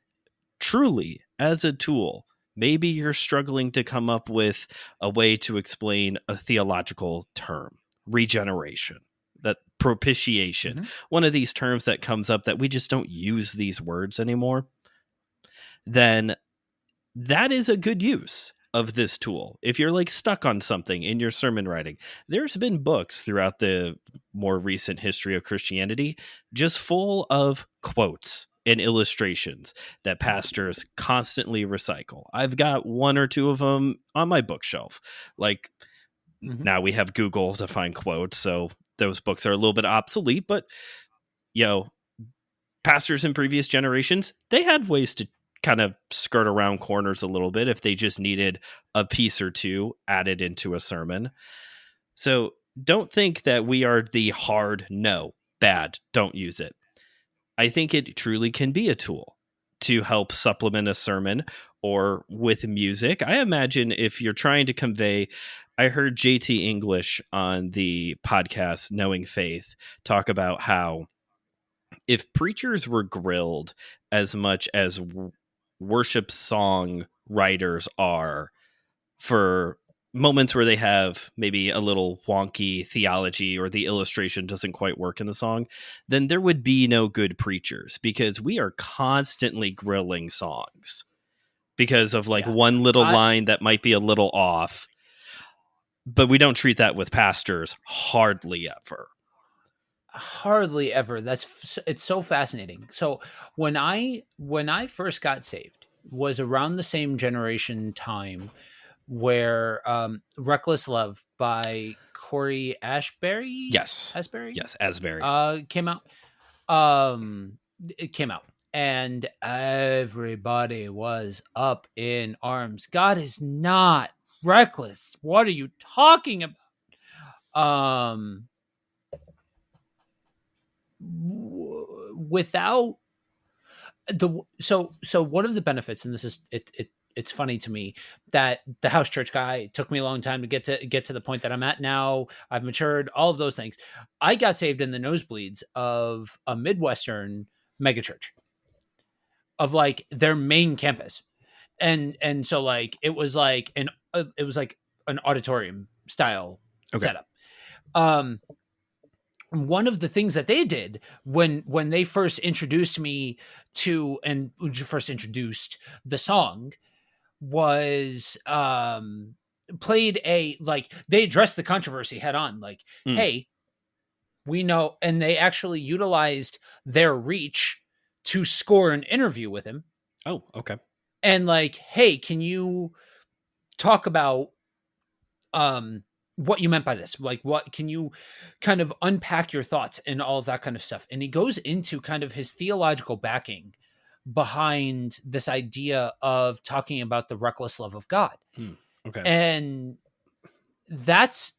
truly as a tool, maybe you're struggling to come up with a way to explain a theological term, regeneration, that propitiation, Mhm. one of these terms that comes up that we just don't use these words anymore, then that is a good use of this tool. If you're like stuck on something in your sermon writing, there's been books throughout the more recent history of Christianity just full of quotes and illustrations that pastors constantly recycle. I've got one or two of them on my bookshelf. Like Mhm. now we have Google to find quotes, so those books are a little bit obsolete, but yo, pastors in previous generations, they had ways to kind of skirt around corners a little bit if they just needed a piece or two added into a sermon. So don't think that we are the hard no, bad, don't use it. I think it truly can be a tool to help supplement a sermon or with music. I imagine if you're trying to convey, I heard JT English on the podcast Knowing Faith talk about how if preachers were grilled as much as worship song writers are for moments where they have maybe a little wonky theology or the illustration doesn't quite work in the song, then there would be no good preachers because we are constantly grilling songs because of like Yeah. one little I line that might be a little off. But we don't treat that with pastors hardly ever. hardly ever. It's so fascinating. So when I first got saved was around the same generation time where Reckless Love by Corey Ashbury Yes. Asbury Yes, Asbury. came out. It came out and everybody was up in arms. God is not reckless. What are you talking about? Without the so one of the benefits, and this is it's funny to me that the house church guy took me a long time to get to the point that I'm at now. I've matured, all of those things. I got saved in the nosebleeds of a Midwestern megachurch of like their main campus. And so like it was like an auditorium style Okay. setup. Um One of the things that they did when they first introduced me to and first introduced the song was played a like they addressed the controversy head on like, Mm. hey, we know, and they actually utilized their reach to score an interview with him Oh, okay. and like, hey, can you talk about um what you meant by this, like what can you kind of unpack your thoughts and all of that kind of stuff, and he goes into kind of his theological backing behind this idea of talking about the reckless love of God. Mm. Okay. And that's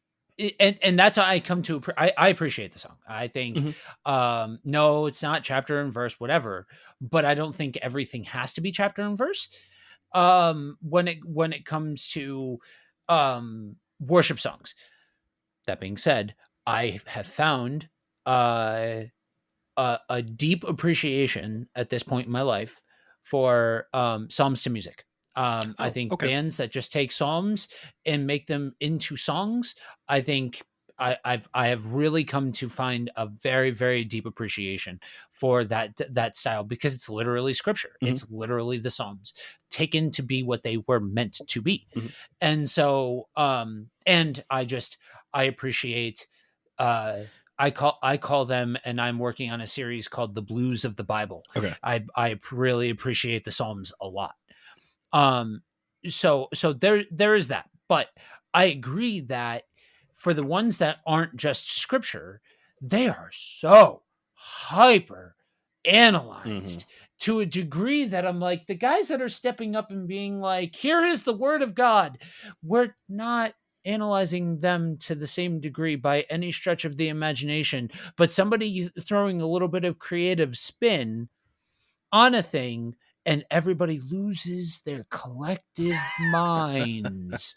and that's how I come to I appreciate the song. I think Mhm. no, it's not chapter and verse whatever, but I don't think everything has to be chapter and verse when it comes to worship songs. That being said, I have found uh a deep appreciation at this point in my life for psalms to music. I Oh, think okay. bands that just take psalms and make them into songs, I think I have really come to find a very very deep appreciation for that style because it's literally scripture. Mhm. It's literally the psalms taken to be what they were meant to be. Mhm. And so and I appreciate uh I call them, and I'm working on a series called The Blues of the Bible. Okay. I really appreciate the Psalms a lot. Um so there is that. But I agree that for the ones that aren't just scripture, they are so hyper analyzed to a degree that I'm like, the guys that are stepping up and being like, here is the word of God, we're not analyzing them to the same degree by any stretch of the imagination, but somebody throwing a little bit of creative spin on a thing and everybody loses their collective minds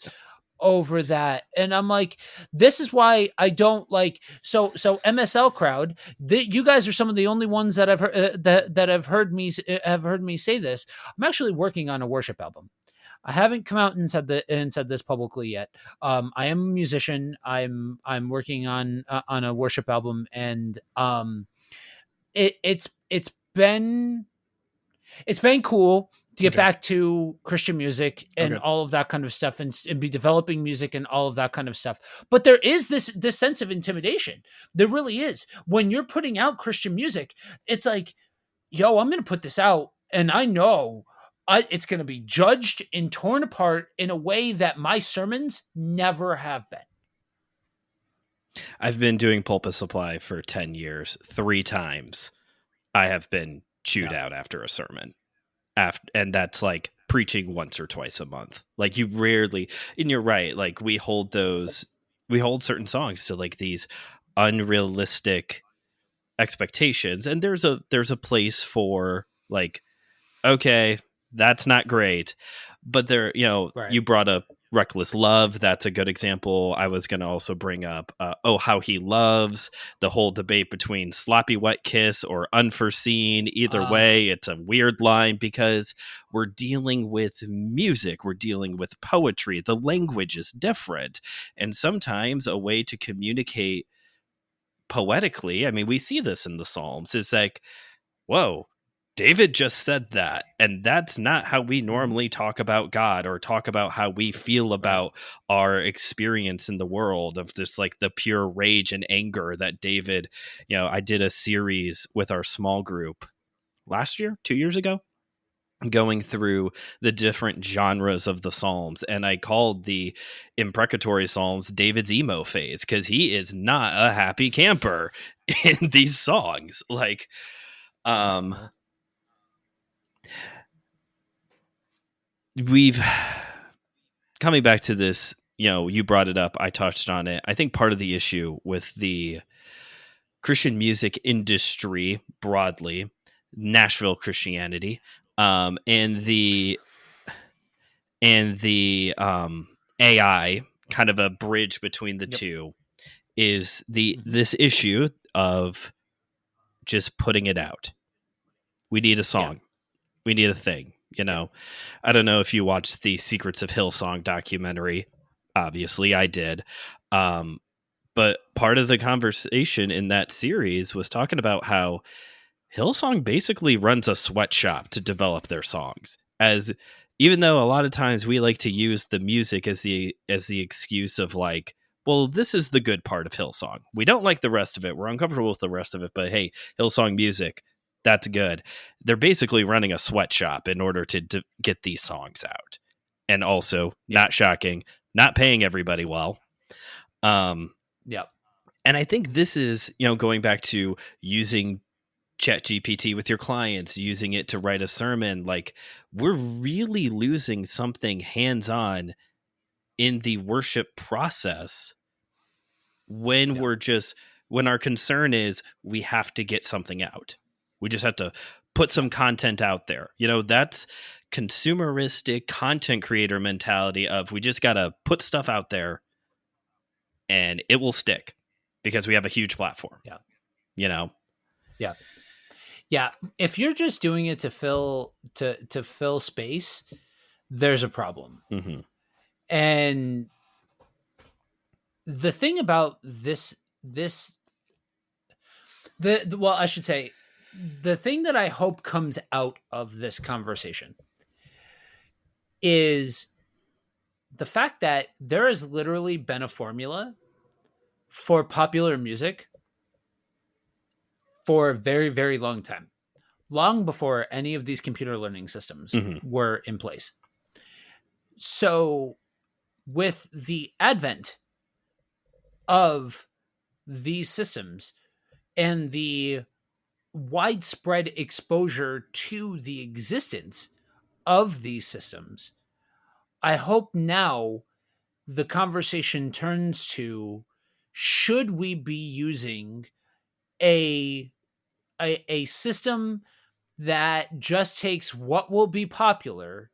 over that. And I'm like, this is why I don't like, so MSL crowd, you guys are some of the only ones that I've heard that have heard me say this. I'm actually working on a worship album. I haven't come out and said this publicly yet. I am a musician. I'm working on a worship album, and it's been cool to get back to Christian music and all of that kind of stuff, and be developing music and all of that kind of stuff. But there is this sense of intimidation. There really is. When you're putting out Christian music, it's like, yo, I'm going to put this out, and I know it's going to be judged and torn apart in a way that my sermons never have been. I've been doing Pulpit Supply for 10 years. 3 times I have been chewed out after a sermon. And that's like preaching once or twice a month. Like, you rarely, and you're right, like we hold certain songs to like these unrealistic expectations. And there's a place for like, okay, that's not great. But there, you brought up Reckless Love. That's a good example. I was going to also bring up Oh, How He Loves, the whole debate between Sloppy Wet Kiss or Unforeseen. Either way, it's a weird line because we're dealing with music. We're dealing with poetry. The language is different. And sometimes a way to communicate poetically, I mean, we see this in the Psalms, is like, whoa, David just said that, and that's not how we normally talk about God or talk about how we feel about our experience in the world, of just like the pure rage and anger that David, I did a series with our small group last year, 2 years ago, going through the different genres of the Psalms, and I called the imprecatory Psalms David's emo phase, because he is not a happy camper in these songs. Like, we've coming back to this, you brought it up, I touched on it. I think part of the issue with the Christian music industry broadly, Nashville Christianity, and the AI, kind of a bridge between the two, is this issue of just putting it out. We need a song. We need a thing. I don't know if you watched the Secrets of Hillsong documentary. Obviously, I did. But part of the conversation in that series was talking about how Hillsong basically runs a sweatshop to develop their songs. Even though a lot of times we like to use the music as the excuse of like, well, this is the good part of Hillsong. We don't like the rest of it. We're uncomfortable with the rest of it. But hey, Hillsong music, that's good. They're basically running a sweatshop in order to get these songs out. And also, not shocking, not paying everybody well. And I think this is, going back to using ChatGPT with your clients, using it to write a sermon, like, we're really losing something hands-on in the worship process when when our concern is we have to get something out. We just have to put some content out there. That's consumeristic content creator mentality of, we just got to put stuff out there and it will stick because we have a huge platform. Yeah. If you're just doing it to fill space, there's a problem. And the thing about I should say, the thing that I hope comes out of this conversation is the fact that there has literally been a formula for popular music for a very, very long time, long before any of these computer learning systems were in place. So with the advent of these systems and the widespread exposure to the existence of these systems, I hope now the conversation turns to, should we be using a a system that just takes what will be popular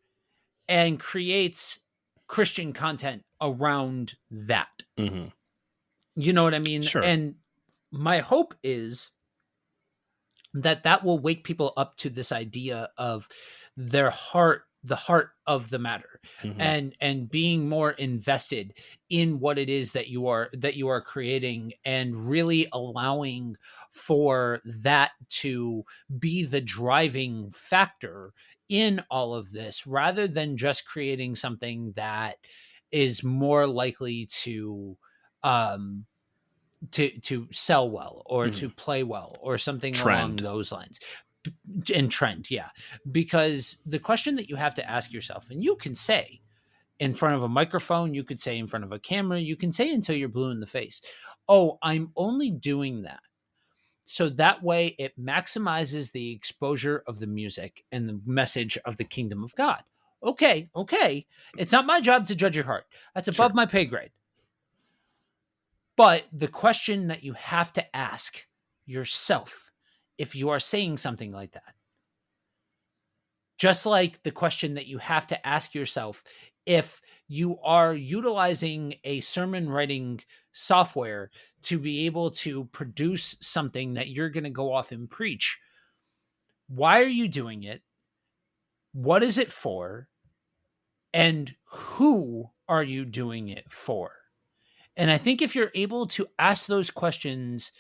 and creates Christian content around that? Mm-hmm. You know what I mean? Sure. And my hope is that that will wake people up to this idea of their heart, the heart of the matter, Mm-hmm. and being more invested in what it is that you are creating, and really allowing for that to be the driving factor in all of this, rather than just creating something that is more likely um to sell well, or Mm-hmm. to play well, or something along Trend. those lines. And trend, yeah. Because the question that you have to ask yourself, and you can say in front of a microphone, you could say in front of a camera, you can say until you're blue in the face, oh, I'm only doing that so that way it maximizes the exposure of the music and the message of the kingdom of God. Okay, okay. It's not my job to judge your heart. That's Sure. above my pay grade. But the question that you have to ask yourself if you are saying something like that, just like the question that you have to ask yourself if you are utilizing a sermon writing software to be able to produce something that you're going to go off and preach, why are you doing it? What is it for? And who are you doing it for? And I think if you're able to ask those questions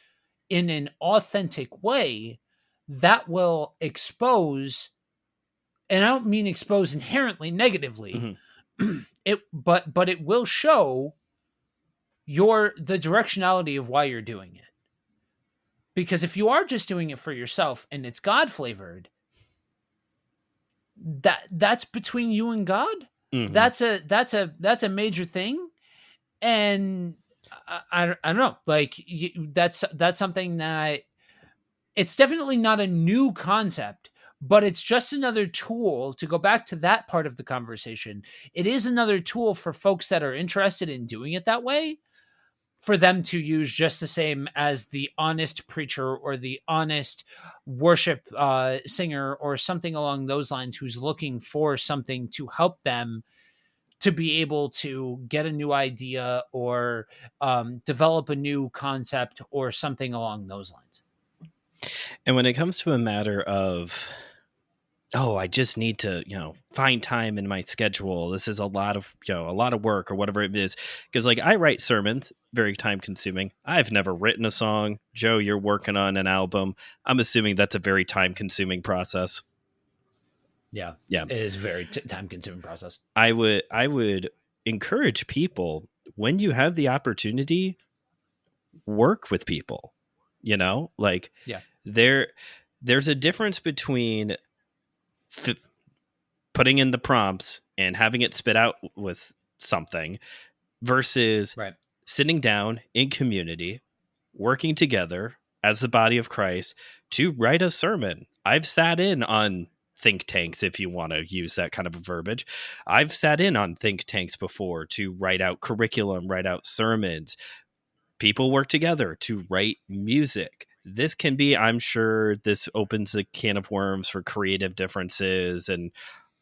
in an authentic way, that will expose, and I don't mean expose inherently negatively, Mm-hmm. but it will show the directionality of why you're doing it. Because if you are just doing it for yourself and it's God flavored, that's between you and God. Mm-hmm. That's a major thing. And I don't know, like that's something that, it's definitely not a new concept, but it's just another tool to go back to that part of the conversation. It is another tool for folks that are interested in doing it that way, for them to use just the same as the honest preacher or the honest worship singer or something along those lines, who's looking for something to help them to be able to get a new idea, or develop a new concept or something along those lines. And when it comes to a matter of, oh, I just need to, find time in my schedule, this is a lot of work or whatever it is. Because like I write sermons, very time consuming. I've never written a song. Joe, you're working on an album. I'm assuming that's a very time consuming process. Yeah. Yeah. It is a very time consuming process. I would encourage people, when you have the opportunity, work with people, like Yeah. there's a difference between putting in the prompts and having it spit out with something versus Right. sitting down in community, working together as the body of Christ to write a sermon. I've sat in on think tanks, if you want to use that kind of a verbiage. I've sat in on think tanks before to write out curriculum, write out sermons. People work together to write music. This can be, I'm sure this opens a can of worms for creative differences and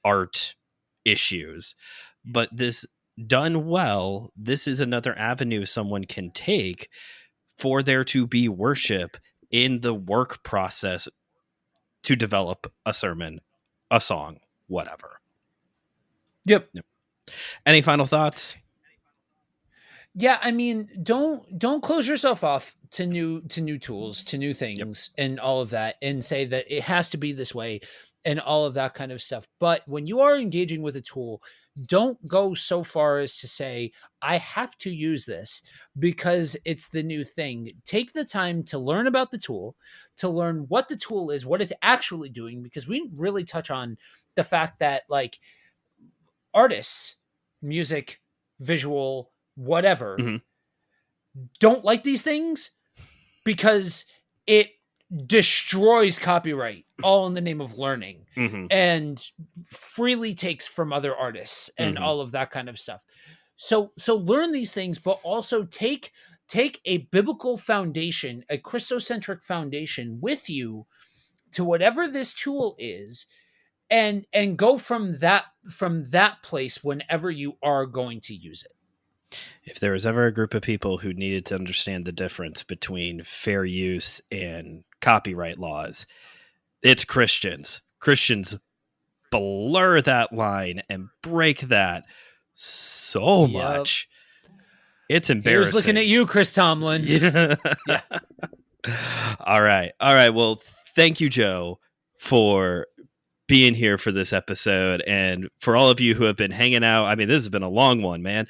art issues. But this done well, this is another avenue someone can take for there to be worship in the work process to develop a sermon, a song, whatever. Yep. Any final thoughts? Yeah, I mean, don't close yourself off to new tools, to new things, and all of that, and say that it has to be this way and all of that kind of stuff. But when you are engaging with a tool, don't go so far as to say, I have to use this because it's the new thing. Take the time to learn about the tool, to learn what the tool is, what it's actually doing, because we didn't really touch on the fact that, like, artists, music, visual, whatever, Mm-hmm. don't like these things because it destroys copyright all in the name of learning and freely takes from other artists and all of that kind of stuff. So learn these things, but also take a biblical foundation, a Christocentric foundation with you to whatever this tool is, and go from that place whenever you are going to use it. If there was ever a group of people who needed to understand the difference between fair use and copyright laws, it's Christians. Christians blur that line and break that so much. It's embarrassing. Here's looking at you, Chris Tomlin. Yeah. All right. Well, thank you, Joe, for being here for this episode. And for all of you who have been hanging out, I mean, this has been a long one, man.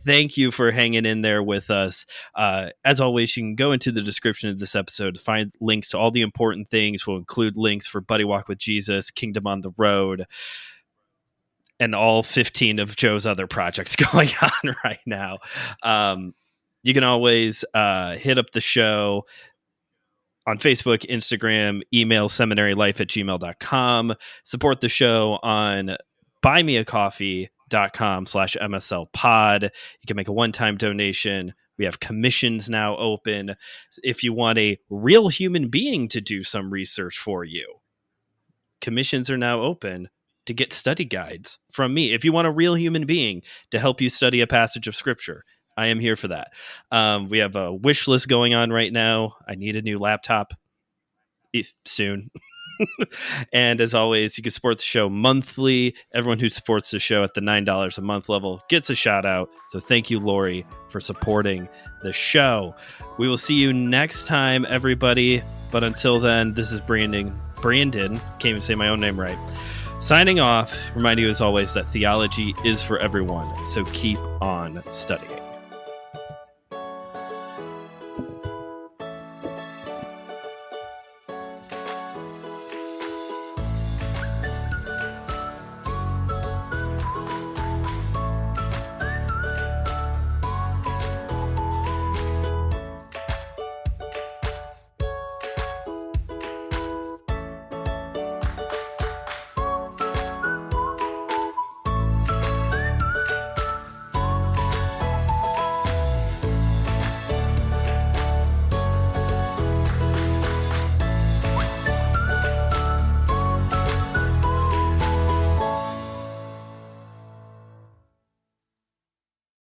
Thank you for hanging in there with us. As always, you can go into the description of this episode to find links to all the important things. We'll include links for BuddyWalk with Jesus, Kingdom on the Road, and all 15 of Joe's other projects going on right now. You can always hit up the show on Facebook, Instagram, email seminarylife@gmail.com. Support the show on buymeacoffee.com/MSL pod. You can make a one-time donation. We have commissions now open. If you want a real human being to do some research for you, commissions are now open to get study guides from me. If you want a real human being to help you study a passage of scripture, I am here for that. We have a wish list going on right now. I need a new laptop soon. And as always, you can support the show monthly. Everyone who supports the show at the $9 a month level gets a shout out. So thank you, Lori, for supporting the show. We will see you next time, everybody. But until then, this is Brandon. Can't even say my own name right. Signing off, reminding you as always that theology is for everyone. So keep on studying.